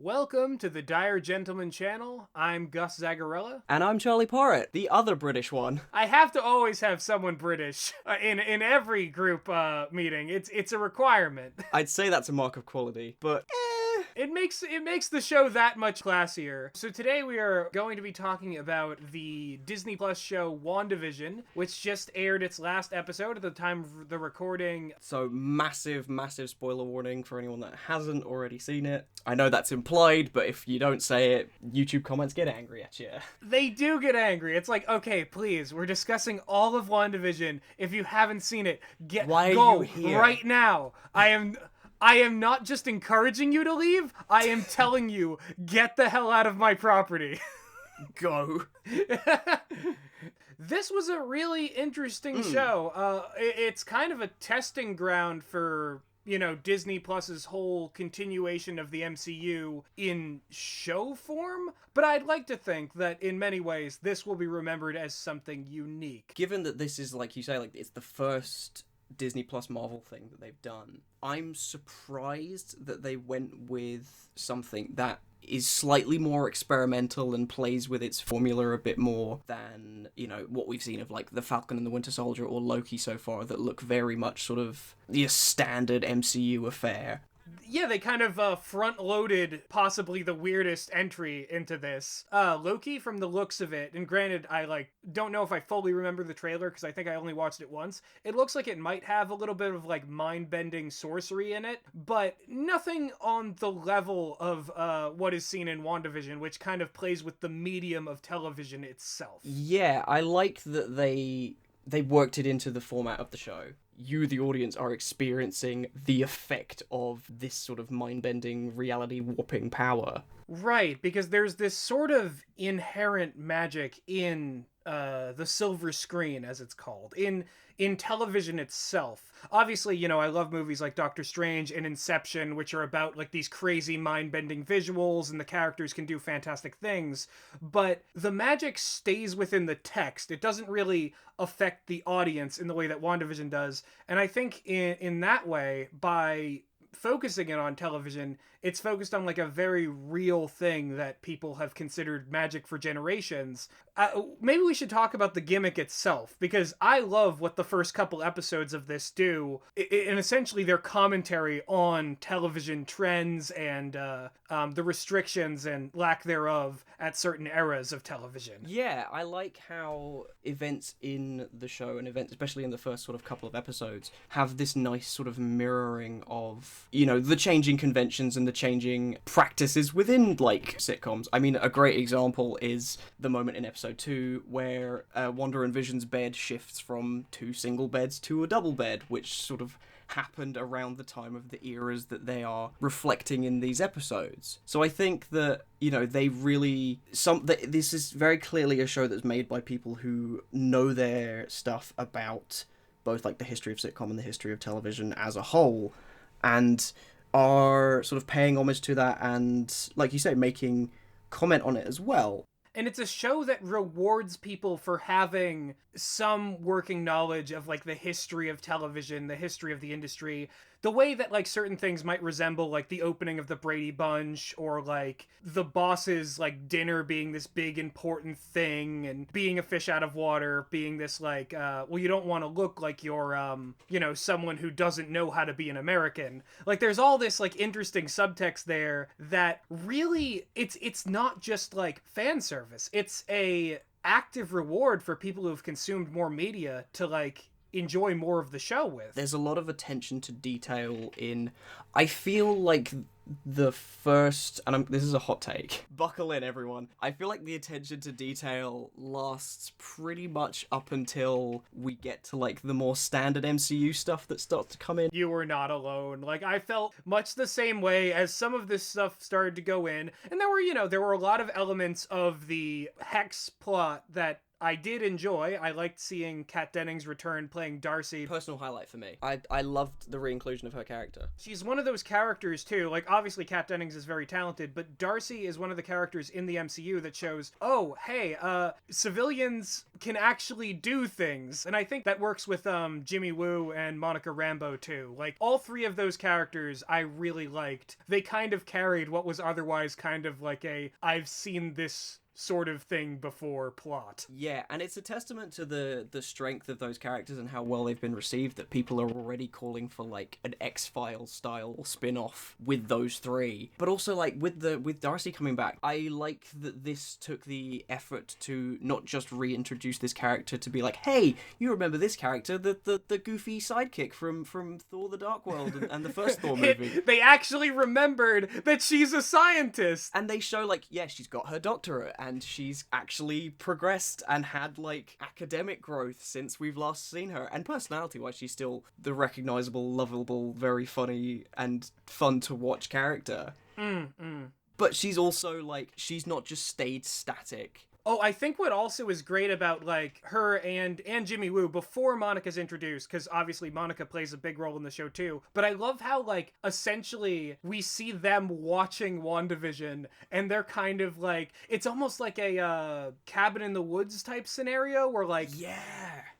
Welcome to the Dire Gentleman channel. I'm Gus Zagarella. And I'm Charlie Porritt, the other British one. I have to always have someone British in every group meeting. It's a requirement. I'd say that's a mark of quality, but It makes the show that much classier. So today we are going to be talking about the Disney Plus show Wandavision, which just aired its last episode at the time of the recording. So massive spoiler warning for anyone that hasn't already seen it. I know that's implied, but if you don't say it, YouTube comments get angry at you. They do get angry. It's like, okay, please, we're discussing all of WandaVision. If you haven't seen it, Why go are you here? right now. I am not just encouraging you to leave. I am telling you, get the hell out of my property. Go. This was a really interesting show. It's kind of a testing ground for, Disney Plus's whole continuation of the MCU in show form. But I'd like to think that in many ways, this will be remembered as something unique. Given that this is, like you say, like it's the first Disney Plus Marvel thing that they've done, I'm surprised that they went with something that is slightly more experimental and plays with its formula a bit more than, what we've seen of like the Falcon and the Winter Soldier or Loki so far, that look very much sort of the standard MCU affair. Yeah, they kind of front-loaded possibly the weirdest entry into this. Loki, from the looks of it, and granted, I don't know if I fully remember the trailer because I think I only watched it once. It looks like it might have a little bit of mind-bending sorcery in it, but nothing on the level of what is seen in WandaVision, which kind of plays with the medium of television itself. Yeah, I like that they worked it into the format of the show. You, the audience, are experiencing the effect of this sort of mind-bending, reality-warping power. Right, because there's this sort of inherent magic in the silver screen, as it's called, in television itself. Obviously, I love movies like Doctor Strange and Inception, which are about these crazy mind-bending visuals and the characters can do fantastic things, but the magic stays within the text. It doesn't really affect the audience in the way that WandaVision does, and I think in that way, by focusing it on television, it's focused on a very real thing that people have considered magic for generations. Maybe we should talk about the gimmick itself, because I love what the first couple episodes of this do, and essentially their commentary on television trends and the restrictions and lack thereof at certain eras of television. Yeah, I like how events in the show, and events especially in the first sort of couple of episodes, have this nice sort of mirroring of, the changing conventions and the changing practices within sitcoms. I mean, a great example is the moment in episode 2 where Wanda and Vision's bed shifts from 2 single beds to a double bed, which sort of happened around the time of the eras that they are reflecting in these episodes. So I think that, they really... this is very clearly a show that's made by people who know their stuff about both the history of sitcom and the history of television as a whole, and are sort of paying homage to that and, like you say, making comment on it as well. And it's a show that rewards people for having some working knowledge of the history of television, the history of the industry, the way that certain things might resemble the opening of the Brady Bunch, or the boss's dinner being this big important thing, and being a fish out of water being this well, you don't want to look like you're someone who doesn't know how to be an American. There's all this interesting subtext there that really it's not just fan service. It's a active reward for people who have consumed more media to enjoy more of the show with. There's a lot of attention to detail in... I feel like the first... And this is a hot take. Buckle in, everyone. I feel like the attention to detail lasts pretty much up until we get to, the more standard MCU stuff that starts to come in. You were not alone. I felt much the same way as some of this stuff started to go in. And there were a lot of elements of the Hex plot that I did enjoy. I liked seeing Kat Dennings return playing Darcy. Personal highlight for me. I loved the re-inclusion of her character. She's one of those characters, too. Obviously, Kat Dennings is very talented, but Darcy is one of the characters in the MCU that shows, oh, hey, civilians can actually do things. And I think that works with Jimmy Woo and Monica Rambeau too. Like, all three of those characters I really liked. They kind of carried what was otherwise kind of like a I've seen this sort of thing before plot. Yeah, and it's a testament to the strength of those characters and how well they've been received that people are already calling for like an X-Files style spin-off with those three. But also like with Darcy coming back, I like that this took the effort to not just reintroduce this character to be like, hey, you remember this character, the goofy sidekick from Thor: The Dark World and the first Thor movie. They actually remembered that she's a scientist. And they show like, yeah, she's got her doctorate and she's actually progressed and had like academic growth since we've last seen her, and personality-wise she's still the recognizable, lovable, very funny and fun to watch character. But she's also like, she's not just stayed static. Oh, I think what also is great about, like, her and Jimmy Woo before Monica's introduced, because obviously Monica plays a big role in the show too, but I love how, like, essentially we see them watching WandaVision, and they're kind of like, it's almost like a cabin in the woods type scenario where, like... Yeah!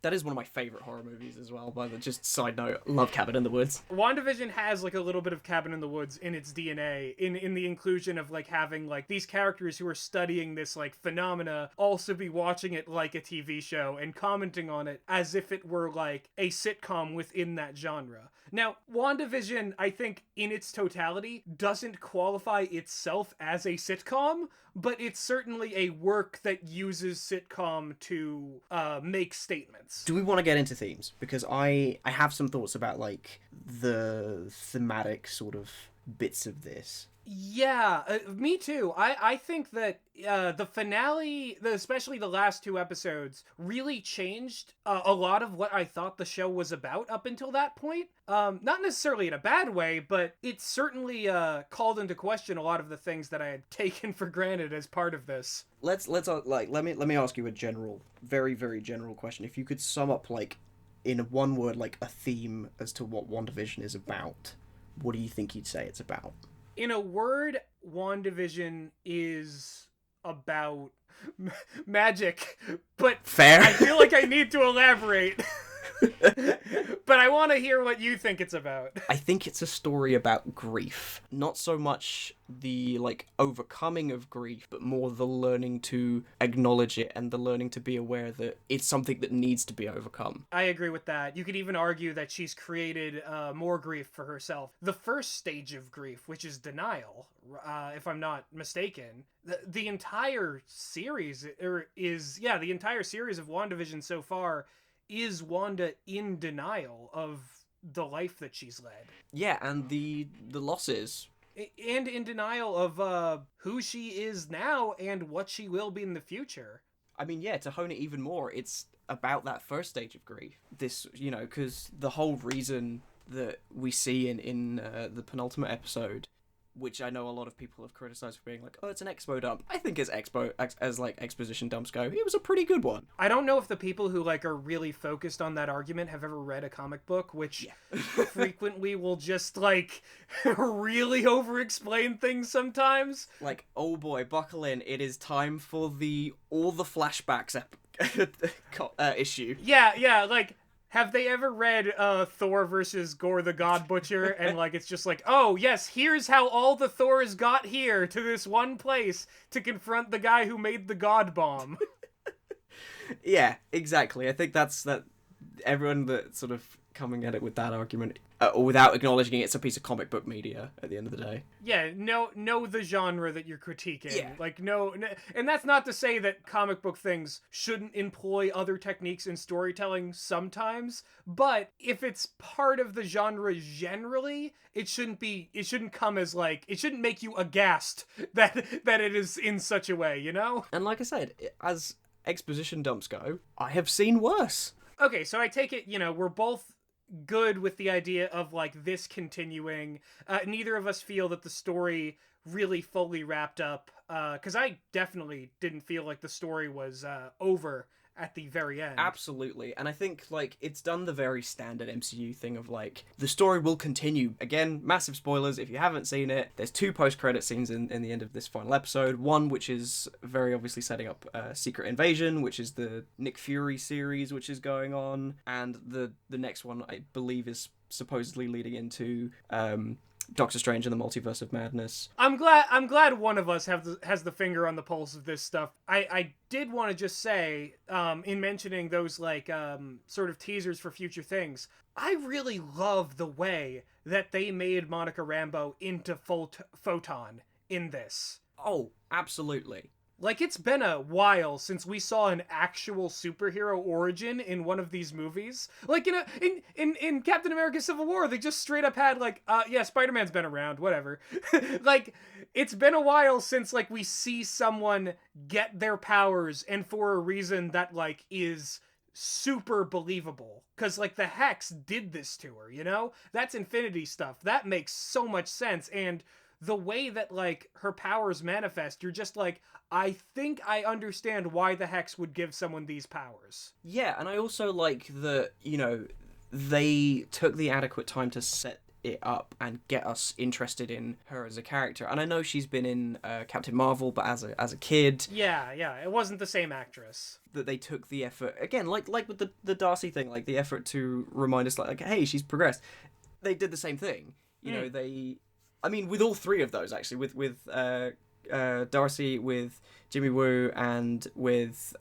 That is one of my favorite horror movies as well, by the just side note. Love Cabin in the Woods. WandaVision has, like, a little bit of Cabin in the Woods in its DNA, in the inclusion of, like, having, like, these characters who are studying this, like, phenomena also be watching it like a TV show and commenting on it as if it were, like, a sitcom within that genre. Now, WandaVision, I think, in its totality, doesn't qualify itself as a sitcom, but it's certainly a work that uses sitcom to make statements. Do we want to get into themes? Because I have some thoughts about, like, the thematic sort of bits of this. Yeah, me too. I think that the finale, especially the last two episodes, really changed a lot of what I thought the show was about up until that point. Not necessarily in a bad way, but it certainly called into question a lot of the things that I had taken for granted as part of this. Let me ask you a general, very, very general question. If you could sum up, like, in one word, like, a theme as to what WandaVision is about, what do you think you'd say it's about? In a word, WandaVision is about magic, but fair. I feel like I need to elaborate. But I want to hear what you think it's about. I think it's a story about grief. Not so much the, like, overcoming of grief, but more the learning to acknowledge it and the learning to be aware that it's something that needs to be overcome. I agree with that. You could even argue that she's created more grief for herself. The first stage of grief, which is denial, if I'm not mistaken, the entire series the entire series of WandaVision so far is Wanda in denial of the life that she's led. Yeah, and the losses. And in denial of who she is now and what she will be in the future. I mean, yeah, to hone it even more, it's about that first stage of grief. This, you know, because the whole reason that we see in the penultimate episode, which I know a lot of people have criticized for being like, oh, it's an expo dump. I think as exposition dumps go, it was a pretty good one. I don't know if the people who, like, are really focused on that argument have ever read a comic book, which frequently will just, like, really over-explain things sometimes. Like, oh boy, buckle in. It is time for all the flashbacks issue. Yeah, like... Have they ever read Thor versus Gore the God Butcher? And, like, it's just like, oh, yes, here's how all the Thors got here to this one place to confront the guy who made the God Bomb. Yeah, exactly. I think that everyone that's sort of coming at it with that argument, without acknowledging it's a piece of comic book media at the end of the day. Yeah, know the genre that you're critiquing. Yeah. Like, no, and that's not to say that comic book things shouldn't employ other techniques in storytelling sometimes, but if it's part of the genre generally, it shouldn't come as, like, it shouldn't make you aghast that it is in such a way, you know? And like I said, as exposition dumps go, I have seen worse. Okay, so I take it, we're both good with the idea of, like, this continuing. Neither of us feel that the story really fully wrapped up, because I definitely didn't feel like the story was over at the very end. Absolutely. And I think, like, it's done the very standard MCU thing of, like, the story will continue. Again, massive spoilers if you haven't seen it. There's 2 post-credit scenes in the end of this final episode. One, which is very obviously setting up Secret Invasion, which is the Nick Fury series, which is going on. And the next one, I believe, is supposedly leading into Doctor Strange and the Multiverse of Madness. I'm glad one of us has the finger on the pulse of this stuff. I did want to just say, in mentioning those like sort of teasers for future things, I really love the way that they made Monica Rambeau into Photon in this. Oh, absolutely. Like, it's been a while since we saw an actual superhero origin in one of these movies. Like, in Captain America Civil War, they just straight up had, like, yeah, Spider-Man's been around, whatever. Like, it's been a while since, like, we see someone get their powers, and for a reason that, like, is super believable. Because, like, the Hex did this to her, you know? That's Infinity stuff. That makes so much sense, and the way that, like, her powers manifest, you're just like, I think I understand why the Hex would give someone these powers. Yeah, and I also like that, you know, they took the adequate time to set it up and get us interested in her as a character. And I know she's been in Captain Marvel, but as a kid. Yeah, it wasn't the same actress. That they took the effort, again, like with the Darcy thing, like the effort to remind us, like, hey, she's progressed. They did the same thing. You know, I mean, with all 3 of those, actually, with Darcy, with Jimmy Woo, and with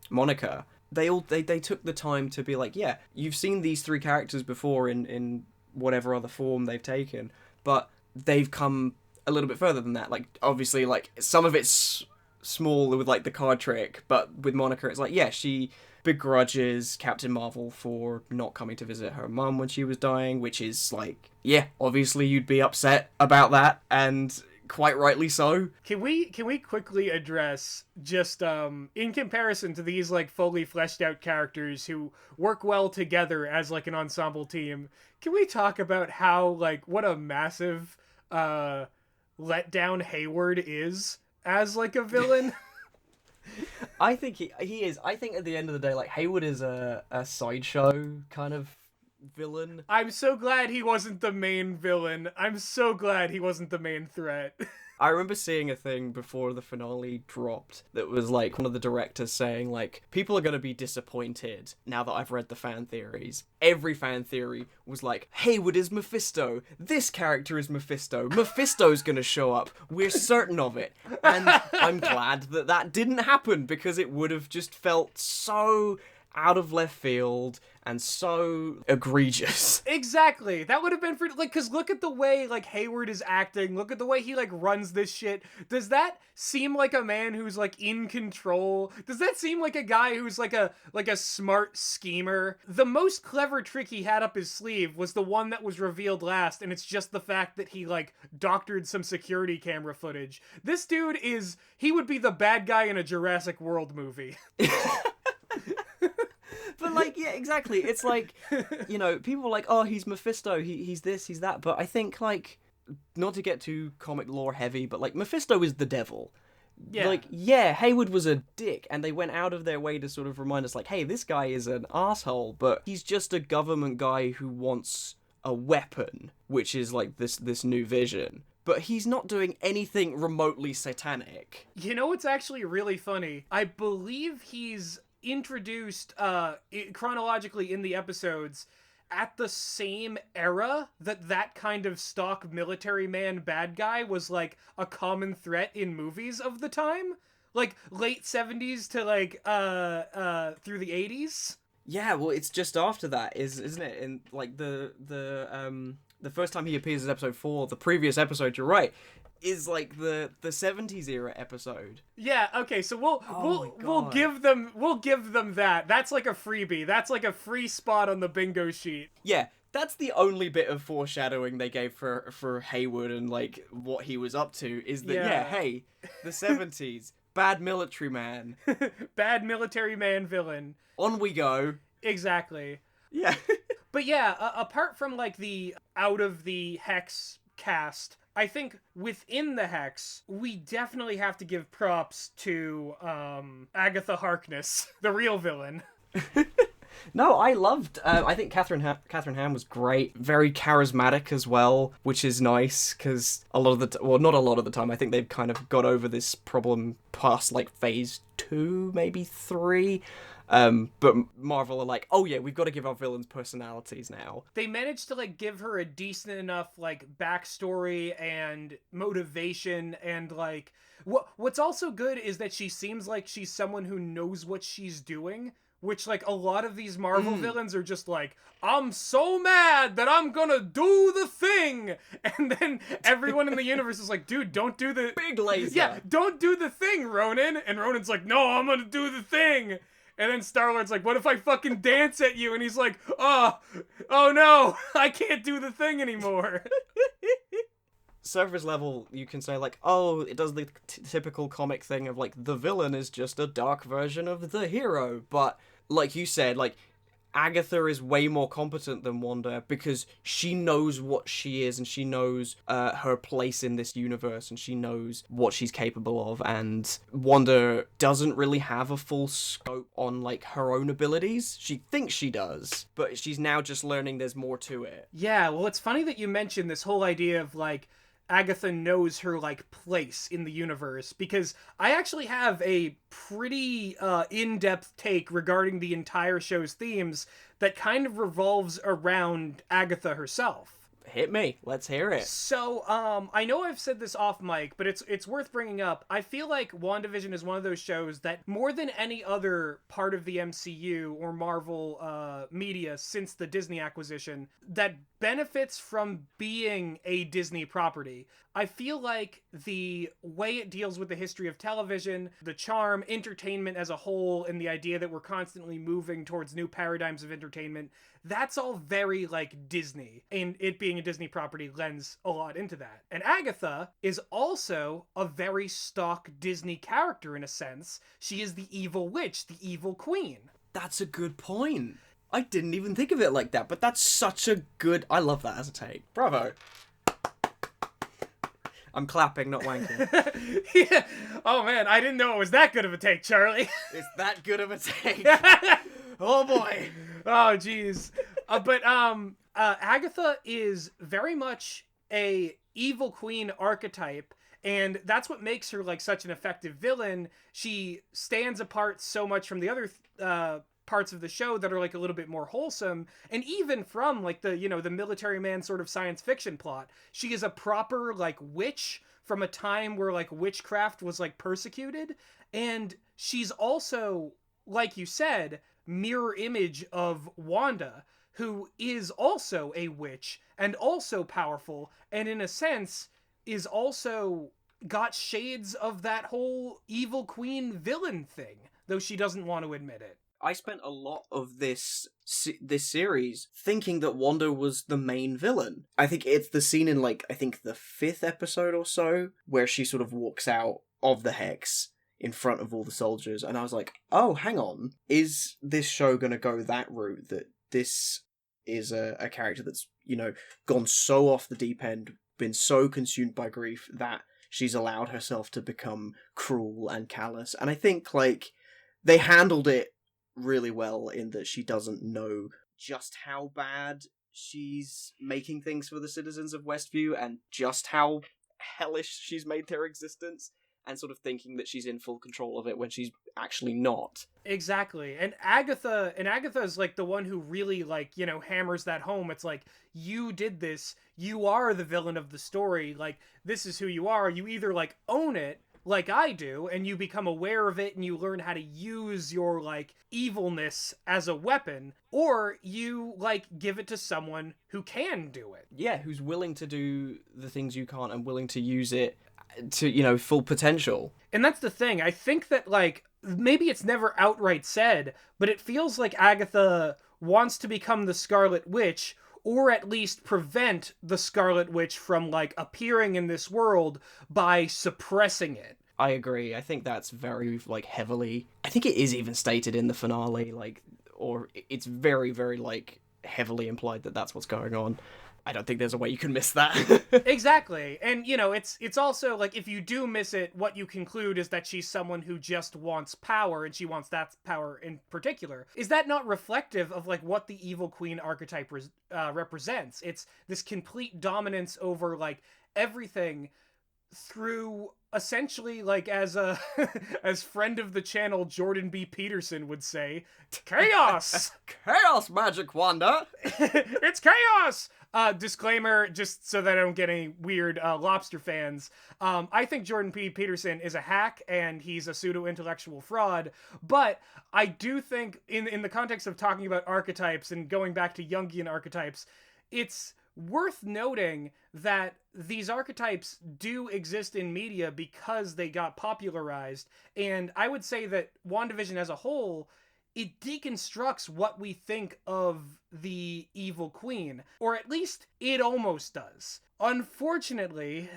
Monica, they took the time to be like, yeah, you've seen these 3 characters before in whatever other form they've taken, but they've come a little bit further than that. Like, obviously, like, some of it's small with, like, the card trick, but with Monica, it's like, yeah, she begrudges Captain Marvel for not coming to visit her mum when she was dying, which is like, yeah, obviously you'd be upset about that, and quite rightly so. Can we quickly address just in comparison to these like fully fleshed out characters who work well together as like an ensemble team, can we talk about how like what a massive letdown Hayward is as like a villain? I think he is. I think at the end of the day, like, Hayward is a sideshow kind of villain. I'm so glad he wasn't the main villain. I'm so glad he wasn't the main threat. I remember seeing a thing before the finale dropped that was like one of the directors saying, like, people are going to be disappointed now that I've read the fan theories. Every fan theory was like, Hayward is Mephisto. This character is Mephisto. Mephisto's going to show up. We're certain of it. And I'm glad that didn't happen, because it would have just felt so out of left field and so egregious. Exactly. That would have been for, like, because look at the way, like, Hayward is acting. Look at the way he, like, runs this shit. Does that seem like a man who's, like, in control? Does that seem like a guy who's, like a smart schemer? The most clever trick he had up his sleeve was the one that was revealed last, and it's just the fact that he, like, doctored some security camera footage. This dude he would be the bad guy in a Jurassic World movie. But, like, yeah, exactly. It's like, you know, people are like, oh, he's Mephisto, he's this, he's that. But I think, like, not to get too comic lore heavy, but, like, Mephisto is the devil. Yeah. Like, yeah, Hayward was a dick, and they went out of their way to sort of remind us, like, hey, this guy is an asshole, but he's just a government guy who wants a weapon, which is, like, this new vision. But he's not doing anything remotely satanic. You know what's actually really funny? I believe he's introduced chronologically in the episodes at the same era that kind of stock military man bad guy was like a common threat in movies of the time, like late 70s to like through the 80s. Yeah, well, it's just after that, isn't it? In like the first time he appears in episode 4, the previous episode, you're right, is like the 70s era episode. Yeah, okay, so we'll give them that. That's like a freebie. That's like a free spot on the bingo sheet. Yeah, that's the only bit of foreshadowing they gave for Hayward and like what he was up to, is that hey, the 70s, bad military man. Bad military man villain. On we go. Exactly. Yeah. But yeah, apart from like the out of the Hex cast, I think within the Hex, we definitely have to give props to Agatha Harkness, the real villain. No, I loved. I think Catherine Ham was great, very charismatic as well, which is nice because a lot of the well, not a lot of the time. I think they've kind of got over this problem past like phase 2, maybe 3. But Marvel are like, oh yeah, we've got to give our villains personalities now. They managed to like give her a decent enough like backstory and motivation, and like what's also good is that she seems like she's someone who knows what she's doing. Which, like, a lot of these Marvel villains are just like, I'm so mad that I'm gonna do the thing! And then everyone in the universe is like, dude, don't do the... Big laser! Yeah, don't do the thing, Ronan! And Ronan's like, no, I'm gonna do the thing! And then Star-Lord's like, what if I fucking dance at you? And he's like, oh no, I can't do the thing anymore. Surface level, you can say, like, oh, it does the typical comic thing of, like, the villain is just a dark version of the hero. But, like you said, like, Agatha is way more competent than Wanda because she knows what she is and she knows her place in this universe and she knows what she's capable of. And Wanda doesn't really have a full scope on, like, her own abilities. She thinks she does, but she's now just learning there's more to it. Yeah, well, it's funny that you mentioned this whole idea of, like, Agatha knows her, like, place in the universe, because I actually have a pretty in-depth take regarding the entire show's themes that kind of revolves around Agatha herself. Hit me. Let's hear it. So, I know I've said this off mic, but it's worth bringing up. I feel like WandaVision is one of those shows that, more than any other part of the MCU or Marvel media since the Disney acquisition, that benefits from being a Disney property. I feel like the way it deals with the history of television, the charm, entertainment as a whole, and the idea that we're constantly moving towards new paradigms of entertainment, that's all very, like, Disney. And it being a Disney property lends a lot into that. And Agatha is also a very stock Disney character in a sense. She is the evil witch, the evil queen. That's a good point. I didn't even think of it like that, but that's such a good... I love that as a take. Bravo. I'm clapping, not wanking. Yeah. Oh, man, I didn't know it was that good of a take, Charlie. It's that good of a take. Oh, boy. Oh, jeez. But Agatha is very much a evil queen archetype, and that's what makes her, like, such an effective villain. She stands apart so much from the other parts of the show that are, like, a little bit more wholesome, and even from, like, the, you know, the military man sort of science fiction plot. She is a proper, like, witch from a time where, like, witchcraft was, like, persecuted, and she's also, like you said, mirror image of Wanda, who is also a witch and also powerful, and in a sense is also got shades of that whole evil queen villain thing, though she doesn't want to admit it. I spent a lot of this series thinking that Wanda was the main villain. I think it's the scene in, like, I think the 5th episode or so, where she sort of walks out of the Hex in front of all the soldiers, and I was like, oh, hang on, is this show gonna go that route, that this is a character that's, you know, gone so off the deep end, been so consumed by grief that she's allowed herself to become cruel and callous? And I think, like, they handled it really well in that she doesn't know just how bad she's making things for the citizens of Westview and just how hellish she's made their existence, and sort of thinking that she's in full control of it when she's actually not. Exactly. And Agatha is, like, the one who really, like, you know, hammers that home. It's like, you did this, you are the villain of the story, like, this is who you are. You either, like, own it, like I do, and you become aware of it and you learn how to use your, like, evilness as a weapon, or you, like, give it to someone who can do it. Yeah, who's willing to do the things you can't and willing to use it to, you know, full potential. And that's the thing. I think that, like, maybe it's never outright said, but it feels like Agatha wants to become the Scarlet Witch, or at least prevent the Scarlet Witch from, like, appearing in this world by suppressing it. I agree. I think that's very, like, heavily... I think it is even stated in the finale, like, or it's very, very, like, heavily implied that that's what's going on. I don't think there's a way you can miss that. Exactly. And, you know, it's also, like, if you do miss it, what you conclude is that she's someone who just wants power, and she wants that power in particular. Is that not reflective of, like, what the evil queen archetype represents? It's this complete dominance over, like, everything through essentially, like, as a as friend of the channel Jordan B. Peterson would say, chaos. Chaos magic, Wanda. It's chaos. Disclaimer, just so that I don't get any weird lobster fans. I think Jordan P. Peterson is a hack and he's a pseudo-intellectual fraud, but I do think in the context of talking about archetypes and going back to Jungian archetypes, it's worth noting that these archetypes do exist in media because they got popularized, and I would say that WandaVision as a whole, it deconstructs what we think of the evil queen, or at least it almost does. Unfortunately,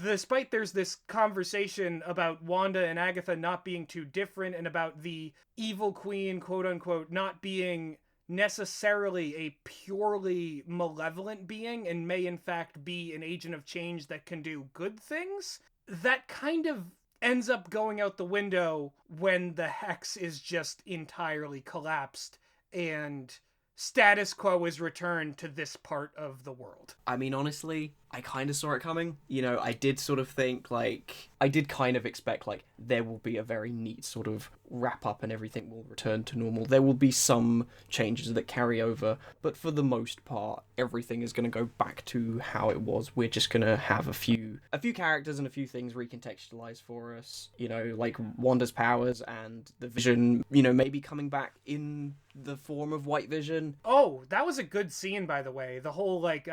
despite there's this conversation about Wanda and Agatha not being too different, and about the evil queen, quote unquote, not being necessarily a purely malevolent being and may in fact be an agent of change that can do good things, that kind of ends up going out the window when the hex is just entirely collapsed and status quo is returned to this part of the world. I mean, honestly, I kind of saw it coming. You know, I did sort of think, like, I did kind of expect, like, there will be a very neat sort of wrap up and everything will return to normal. There will be some changes that carry over, but for the most part, everything is going to go back to how it was. We're just going to have a few characters and a few things recontextualized for us. You know, like Wanda's powers and the Vision, you know, maybe coming back in the form of White Vision. Oh, that was a good scene, by the way. The whole, like,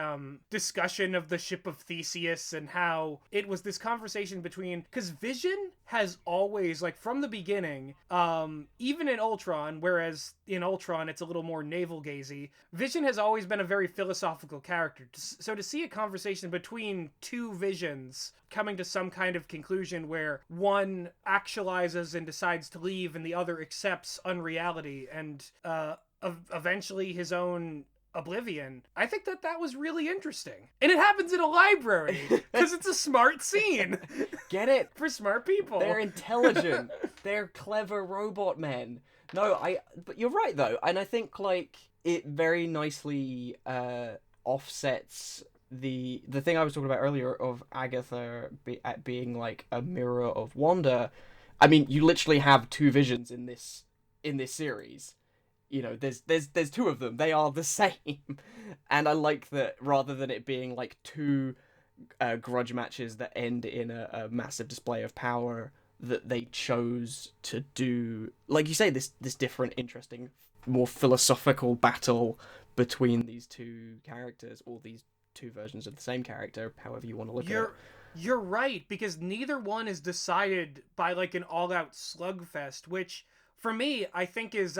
discussion of the Ship of Theseus and how it was this conversation between... Because Vision has always, like, from the beginning, even in Ultron, whereas in Ultron it's a little more navel-gazy, Vision has always been a very philosophical character. So to see a conversation between two Visions coming to some kind of conclusion where one actualizes and decides to leave and the other accepts unreality and eventually his own oblivion, I think that was really interesting. And it happens in a library because it's a smart scene. Get it? For smart people. They're intelligent. They're clever robot men. No, but you're right though, and I think, like, it very nicely offsets the thing I was talking about earlier of Agatha being like a mirror of Wanda. I mean, you literally have two Visions in this series. You know, there's two of them. They are the same, and I like that rather than it being like two grudge matches that end in a massive display of power, that they chose to do, like you say, this different, interesting, more philosophical battle between these two characters, or these two versions of the same character, however you want to look at it. You're right, because neither one is decided by, like, an all-out slugfest, which, for me, I think is,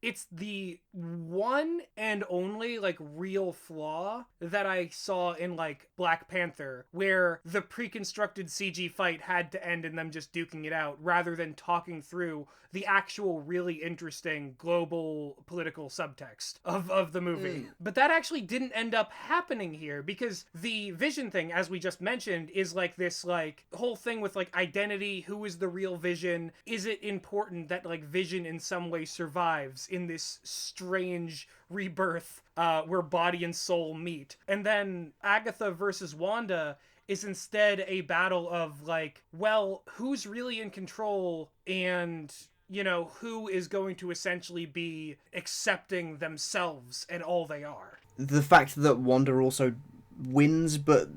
it's the one and only, like, real flaw that I saw in, like, Black Panther, where the pre-constructed CG fight had to end in them just duking it out, rather than talking through the actual really interesting global political subtext of the movie. But that actually didn't end up happening here, because the Vision thing, as we just mentioned, is like this, like, whole thing with, like, identity. Who is the real Vision? Is it important that, like, Vision in some way survives in this strange rebirth where body and soul meet? And then Agatha versus Wanda is instead a battle of, like, well, who's really in control, and, you know, who is going to essentially be accepting themselves and all they are. The fact that Wanda also wins but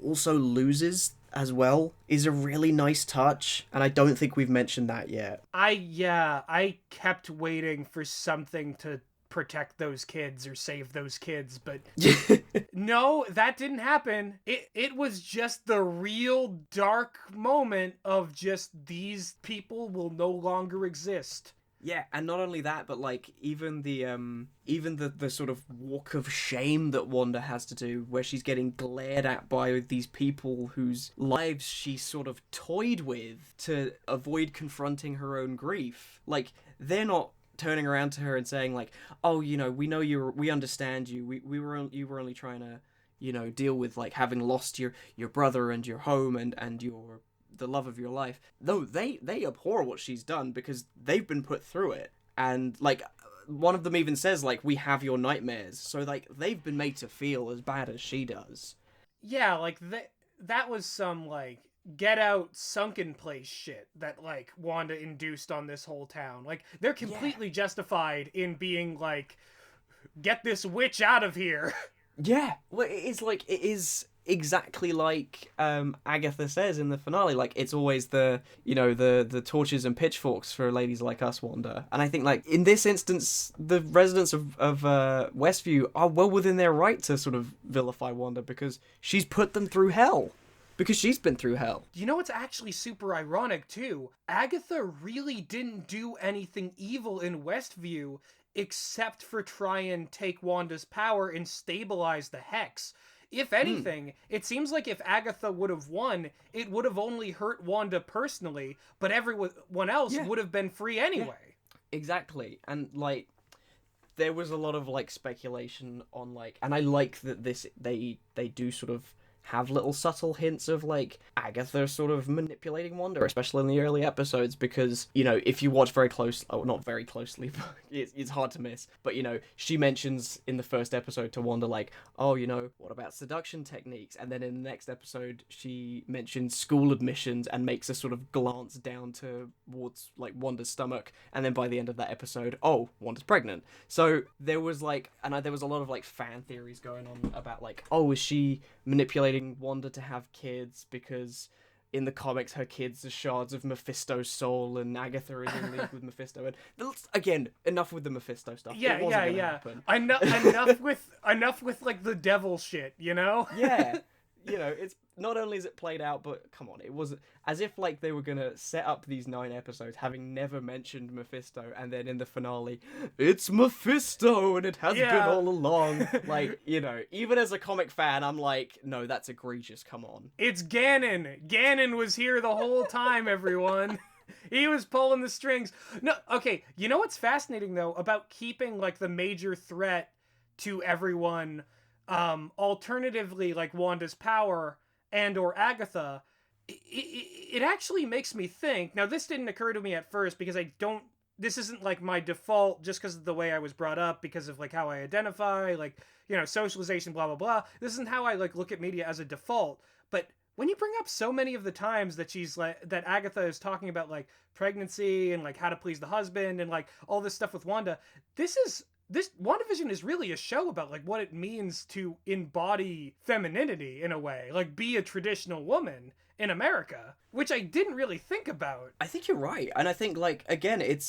also loses as well is a really nice touch, and I don't think we've mentioned that yet. I kept waiting for something to protect those kids or save those kids, but no, that didn't happen. It was just the real dark moment of just, these people will no longer exist. Yeah, and not only that, but, like, even the sort of walk of shame that Wanda has to do, where she's getting glared at by these people whose lives she sort of toyed with to avoid confronting her own grief. Like, they're not turning around to her and saying, like, oh, you know, we know we understand you. You were only trying to, deal with like having lost your brother and your home and the love of your life. No, they abhor what she's done because they've been put through it. And like one of them even says like, we have your nightmares. So like they've been made to feel as bad as she does. Yeah, like that was some like get out sunken place shit that like Wanda induced on this whole town. Like they're completely justified in being like, get this witch out of here. Yeah, well, it is exactly like Agatha says in the finale. Like it's always the torches and pitchforks for ladies like us, Wanda. And I think like in this instance, the residents of Westview are well within their right to sort of vilify Wanda because she's put them through hell. Because she's been through hell. You know what's actually super ironic too? Agatha really didn't do anything evil in Westview except for try and take Wanda's power and stabilize the hex. If anything, it seems like if Agatha would have won, it would have only hurt Wanda personally, but everyone else would have been free anyway. Yeah. Exactly. And like there was a lot of like speculation on like, and I like that they do sort of have little subtle hints of like Agatha sort of manipulating Wanda, especially in the early episodes, because if you watch very close, not very closely, but it's hard to miss, but she mentions in the first episode to Wanda like, oh, what about seduction techniques? And then in the next episode she mentions school admissions and makes a sort of glance down towards like Wanda's stomach, and then by the end of that episode, oh, Wanda's pregnant. So there was like, and there was a lot of like fan theories going on about like, oh, is she manipulating Wanda to have kids because in the comics her kids are shards of Mephisto's soul and Agatha is in league with Mephisto. And again, enough with the Mephisto stuff. Yeah. Enough with like the devil shit, Yeah. It's not only is it played out, but come on, it was as if like they were gonna set up these 9 episodes having never mentioned Mephisto, and then in the finale, it's Mephisto and it has been all along. Like, even as a comic fan, I'm like, no, that's egregious. Come on. It's Ganon. Ganon was here the whole time, everyone. He was pulling the strings. No, okay. You know what's fascinating though about keeping like the major threat to everyone, alternatively like Wanda's power and or Agatha, it actually makes me think. Now this didn't occur to me at first because this isn't like my default just because of the way I was brought up, because of like how I identify, like, socialization, blah, blah, blah. This isn't how I like look at media as a default. But when you bring up so many of the times that that Agatha is talking about like pregnancy and like how to please the husband and like all this stuff with Wanda, this WandaVision is really a show about like what it means to embody femininity in a way, like be a traditional woman in America, which I didn't really think about. I think you're right. And I think like, again, it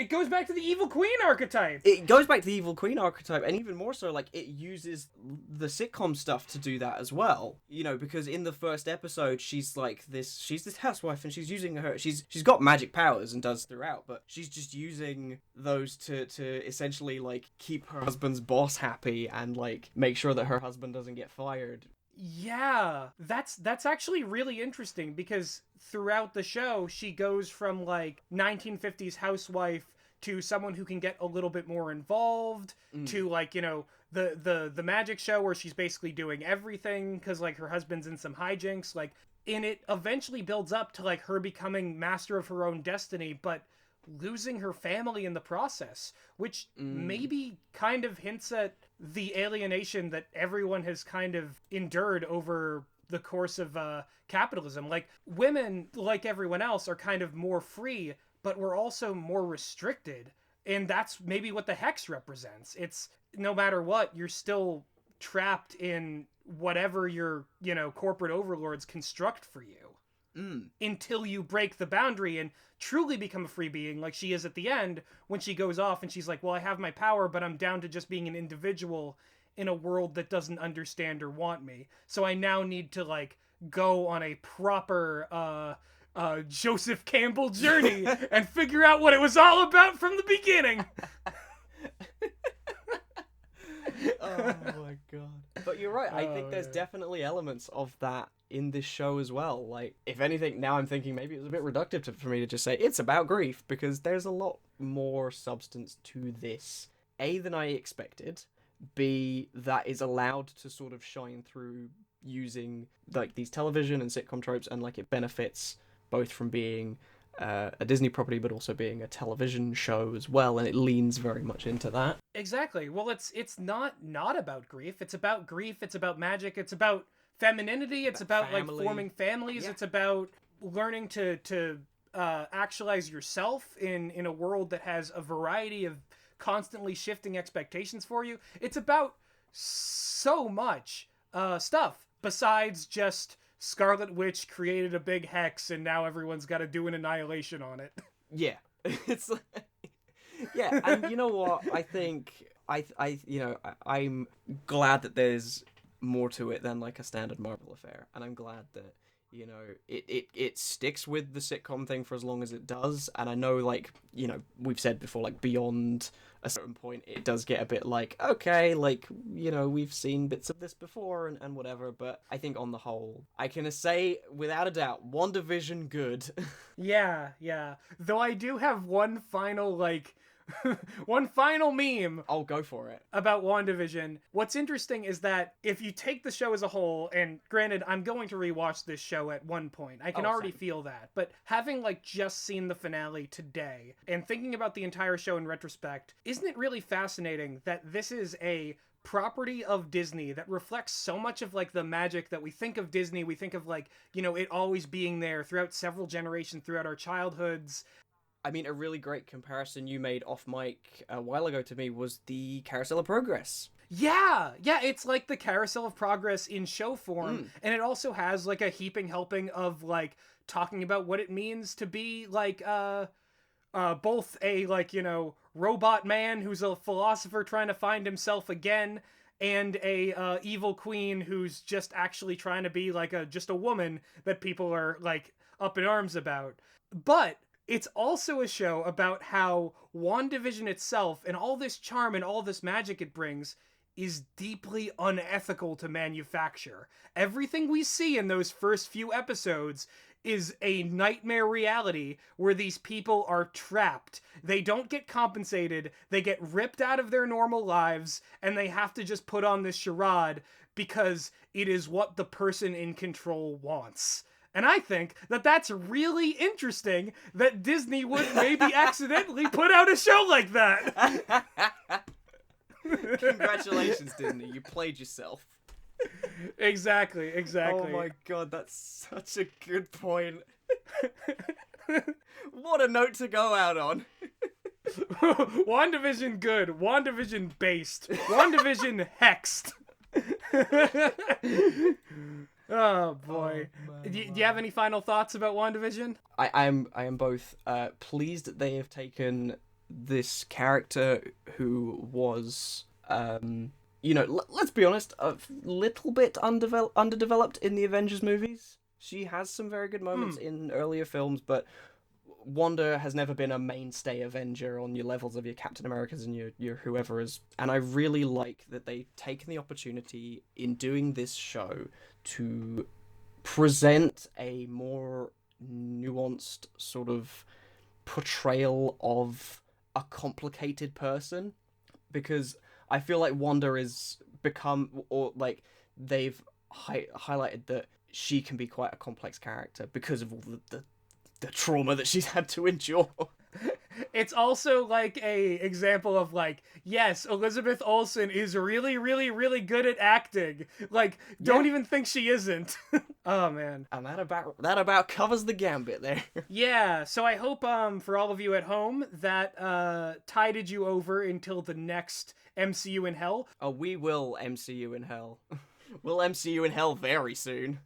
goes back to the evil queen archetype. It goes back to the evil queen archetype, and even more so, like, it uses the sitcom stuff to do that as well. Because in the first episode, she's this housewife, and she's using she's got magic powers and does throughout, but she's just using those to essentially like keep her husband's boss happy and like make sure that her husband doesn't get fired. Yeah, that's actually really interesting, because throughout the show she goes from like 1950s housewife to someone who can get a little bit more involved, to like, the magic show where she's basically doing everything because like her husband's in some hijinks, like, and it eventually builds up to like her becoming master of her own destiny, but losing her family in the process, which maybe kind of hints at the alienation that everyone has kind of endured over the course of capitalism. Like, women, like everyone else, are kind of more free, but we're also more restricted. And that's maybe what the hex represents. It's no matter what, you're still trapped in whatever your, corporate overlords construct for you. Until you break the boundary and truly become a free being, like she is at the end when she goes off and she's like, well, I have my power, but I'm down to just being an individual in a world that doesn't understand or want me. So I now need to like go on a proper Joseph Campbell journey and figure out what it was all about from the beginning. Oh my god. But you're right, I think there's definitely elements of that in this show as well. Like, if anything, now I'm thinking maybe it was a bit reductive for me to just say it's about grief, because there's a lot more substance to this, A, than I expected, B, that is allowed to sort of shine through using like these television and sitcom tropes, and like it benefits both from being a Disney property but also being a television show as well, and it leans very much into that. Exactly. Well, it's not about grief. It's about grief. It's about magic. It's about femininity. It's about like forming families. Yeah. It's about learning to actualize yourself in a world that has a variety of constantly shifting expectations for you. It's about so much stuff besides just Scarlet Witch created a big hex and now everyone's got to do an annihilation on it. Yeah. It's like, yeah, and you know what? I think I'm glad that there's more to it than like a standard Marvel affair, and I'm glad that it sticks with the sitcom thing for as long as it does. And I know, like, we've said before, like, beyond a certain point it does get a bit like, okay, like, we've seen bits of this before and whatever, but I think on the whole I can say without a doubt WandaVision good. Yeah, though I do have one final one final meme. I'll go for it. About WandaVision. What's interesting is that if you take the show as a whole, and granted, I'm going to rewatch this show at one point. I can already feel that. But having just seen the finale today and thinking about the entire show in retrospect, isn't it really fascinating that this is a property of Disney that reflects so much of the magic that we think of Disney. We think of it always being there throughout several generations, throughout our childhoods. I mean, a really great comparison you made off mic a while ago to me was the Carousel of Progress. Yeah, it's like the Carousel of Progress in show form, and it also has a heaping helping of talking about what it means to be both a robot man who's a philosopher trying to find himself again, and a evil queen who's just actually trying to be just a woman that people are up in arms about. But it's also a show about how WandaVision itself and all this charm and all this magic it brings is deeply unethical to manufacture. Everything we see in those first few episodes is a nightmare reality where these people are trapped. They don't get compensated, they get ripped out of their normal lives, and they have to just put on this charade because it is what the person in control wants. And I think that that's really interesting that Disney would maybe accidentally put out a show like that. Congratulations, Disney. You played yourself. Exactly. Oh my god, that's such a good point. What a note to go out on. WandaVision good. WandaVision based. WandaVision hexed. Oh boy. Do you have any final thoughts about WandaVision? I am both pleased that they have taken this character who was let's be honest, a little bit underdeveloped in the Avengers movies. She has some very good moments in earlier films, but Wanda has never been a mainstay Avenger on your levels of your Captain Americas and your whoever's. And I really like that they've taken the opportunity in doing this show to present a more nuanced sort of portrayal of a complicated person. Because I feel like Wanda is they've highlighted that she can be quite a complex character because of all the trauma that she's had to endure. It's also a example of yes, Elizabeth Olsen is really, really, really good at acting. Don't even think she isn't. Oh man. And that about covers the gambit there. Yeah, so I hope for all of you at home that tided you over until the next MCU in Hell. Oh, we will MCU in Hell. We'll MCU in Hell very soon.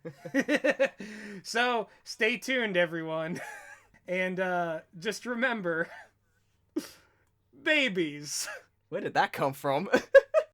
So, stay tuned, everyone. And just remember, babies. Where did that come from?